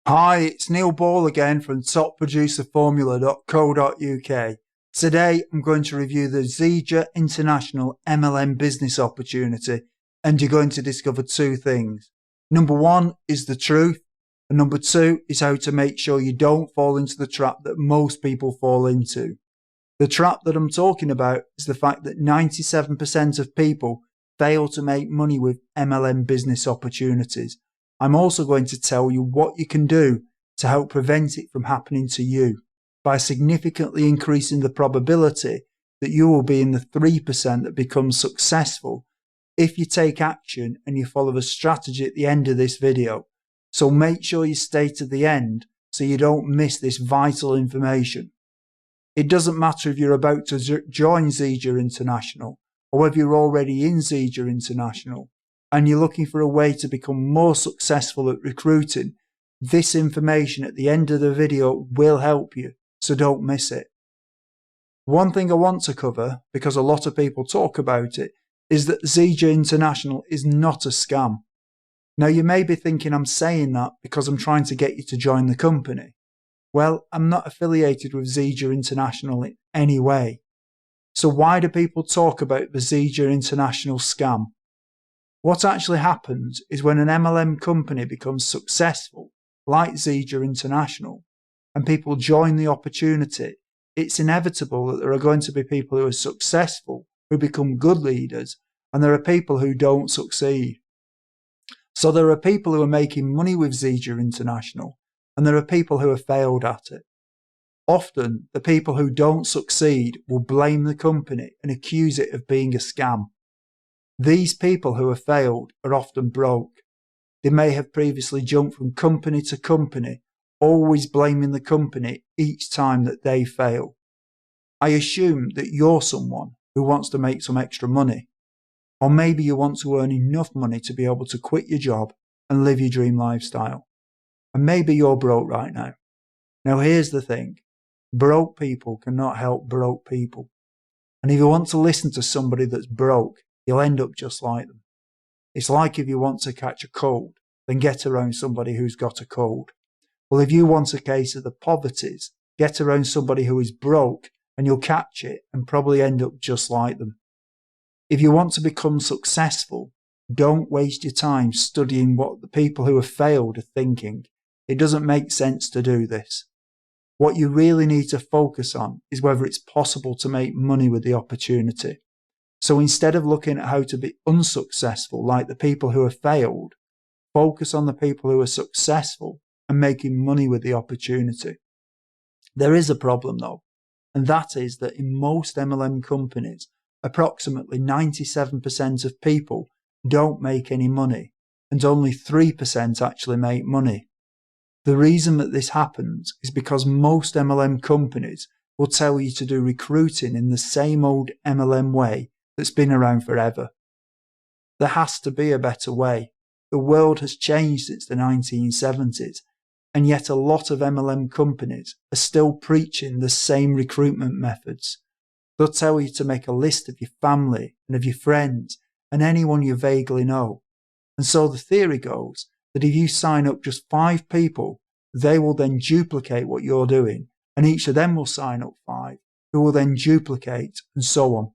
Hi, it's Neil Ball again from topproducerformula.co.uk. Today I'm going to review the Zija International MLM business opportunity, and you're going to discover two things. Number one is the truth, and number two is how to make sure you don't fall into the trap that most people fall into. The trap that I'm talking about is the fact that 97% of people fail to make money with MLM business opportunities. I'm also going to tell you what you can do to help prevent it from happening to you by significantly increasing the probability that you will be in the 3% that becomes successful if you take action and you follow the strategy at the end of this video. So make sure you stay to the end so you don't miss this vital information. It doesn't matter if you're about to join Zija International or whether you're already in Zija International and you're looking for a way to become more successful at recruiting. This information at the end of the video will help you, so don't miss it. One thing I want to cover, because a lot of people talk about it, is that Zija International is not a scam. Now you may be thinking I'm saying that because I'm trying to get you to join the company. Well, I'm not affiliated with Zija International in any way. So why do people talk about the Zija International scam? What actually happens is when an MLM company becomes successful, like Zija International, and people join the opportunity, it's inevitable that there are going to be people who are successful, who become good leaders, and there are people who don't succeed. So there are people who are making money with Zija International, and there are people who have failed at it. Often, the people who don't succeed will blame the company and accuse it of being a scam. These people who have failed are often broke. They may have previously jumped from company to company, always blaming the company each time that they fail. I assume that you're someone who wants to make some extra money, or maybe you want to earn enough money to be able to quit your job and live your dream lifestyle. And maybe you're broke right now. Now here's the thing. Broke people cannot help broke people. And if you want to listen to somebody that's broke, you'll end up just like them. It's like if you want to catch a cold, then get around somebody who's got a cold. Well, if you want a case of the poverties, get around somebody who is broke and you'll catch it and probably end up just like them. If you want to become successful, don't waste your time studying what the people who have failed are thinking. It doesn't make sense to do this. What you really need to focus on is whether it's possible to make money with the opportunity. So instead of looking at how to be unsuccessful like the people who have failed, focus on the people who are successful and making money with the opportunity. There is a problem though, and that is that in most MLM companies, approximately 97% of people don't make any money, and only 3% actually make money. The reason that this happens is because most MLM companies will tell you to do recruiting in the same old MLM way that's been around forever. There has to be a better way. The world has changed since the 1970s, and yet a lot of MLM companies are still preaching the same recruitment methods. They'll tell you to make a list of your family and of your friends and anyone you vaguely know. And so the theory goes that if you sign up just 5 people, they will then duplicate what you're doing, and each of them will sign up 5, who will then duplicate, and so on.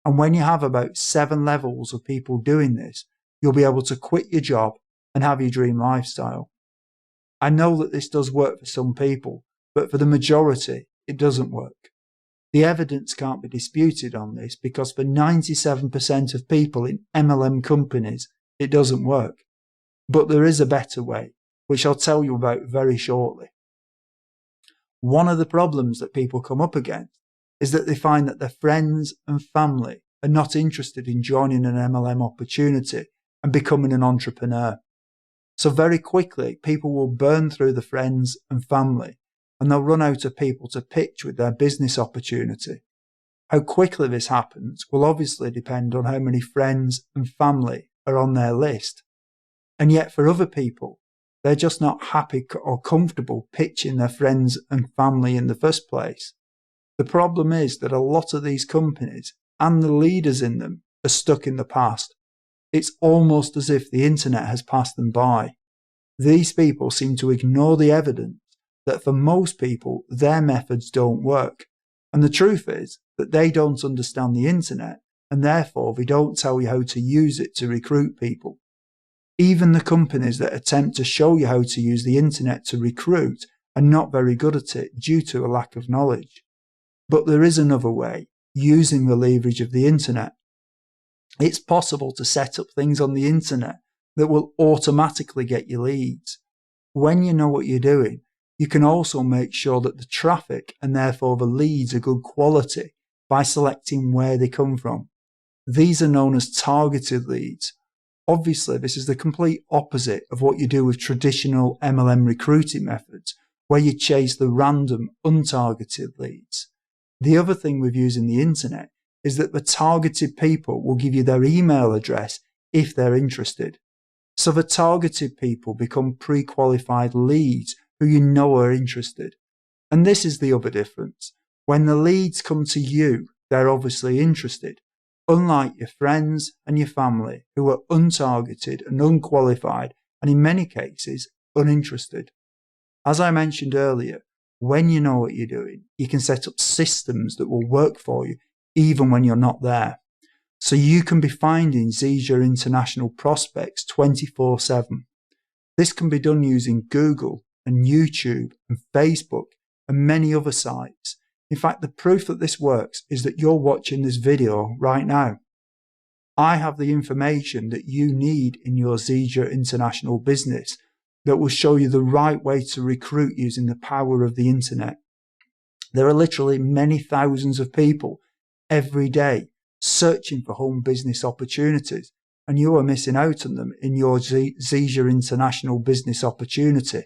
And when you have about 7 levels of people doing this, you'll be able to quit your job and have your dream lifestyle. I know that this does work for some people, but for the majority, it doesn't work. The evidence can't be disputed on this because for 97% of people in MLM companies, it doesn't work. But there is a better way, which I'll tell you about very shortly. One of the problems that people come up against is that they find that their friends and family are not interested in joining an MLM opportunity and becoming an entrepreneur. So very quickly, people will burn through the friends and family, and they'll run out of people to pitch with their business opportunity. How quickly this happens will obviously depend on how many friends and family are on their list. And yet for other people, they're just not happy or comfortable pitching their friends and family in the first place. The problem is that a lot of these companies and the leaders in them are stuck in the past. It's almost as if the internet has passed them by. These people seem to ignore the evidence that for most people, their methods don't work. And the truth is that they don't understand the internet, and therefore they don't tell you how to use it to recruit people. Even the companies that attempt to show you how to use the internet to recruit are not very good at it due to a lack of knowledge. But there is another way, using the leverage of the internet. It's possible to set up things on the internet that will automatically get you leads. When you know what you're doing, you can also make sure that the traffic and therefore the leads are good quality by selecting where they come from. These are known as targeted leads. Obviously, this is the complete opposite of what you do with traditional MLM recruiting methods, where you chase the random, untargeted leads. The other thing with using the internet is that the targeted people will give you their email address if they're interested. So the targeted people become pre-qualified leads who you know are interested. And this is the other difference. When the leads come to you, they're obviously interested, unlike your friends and your family who are untargeted and unqualified and in many cases uninterested. As I mentioned earlier, when you know what you're doing, you can set up systems that will work for you even when you're not there. So you can be finding Zija International prospects 24/7. This can be done using Google and YouTube and Facebook and many other sites. In fact, the proof that this works is that you're watching this video right now. I have the information that you need in your Zija International business that will show you the right way to recruit using the power of the internet. There are literally many thousands of people every day searching for home business opportunities, and you are missing out on them in your Zija International business opportunity.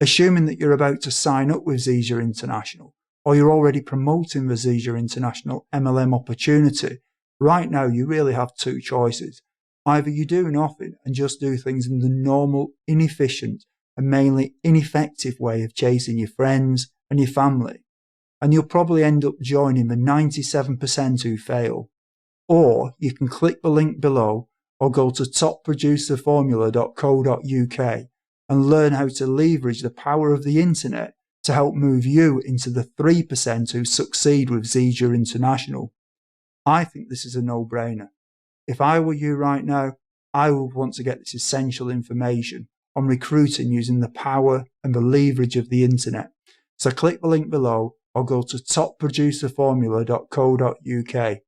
Assuming that you're about to sign up with Zija International, or you're already promoting the Zija International MLM opportunity, right now you really have two choices. Either you do nothing and just do things in the normal, inefficient, and mainly ineffective way of chasing your friends and your family, and you'll probably end up joining the 97% who fail. Or you can click the link below or go to topproducerformula.co.uk and learn how to leverage the power of the internet to help move you into the 3% who succeed with Zija International. I think this is a no-brainer. If I were you right now, I would want to get this essential information on recruiting using the power and the leverage of the internet. So click the link below or go to topproducerformula.co.uk.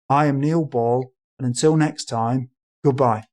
I am Neil Ball, and until next time, goodbye.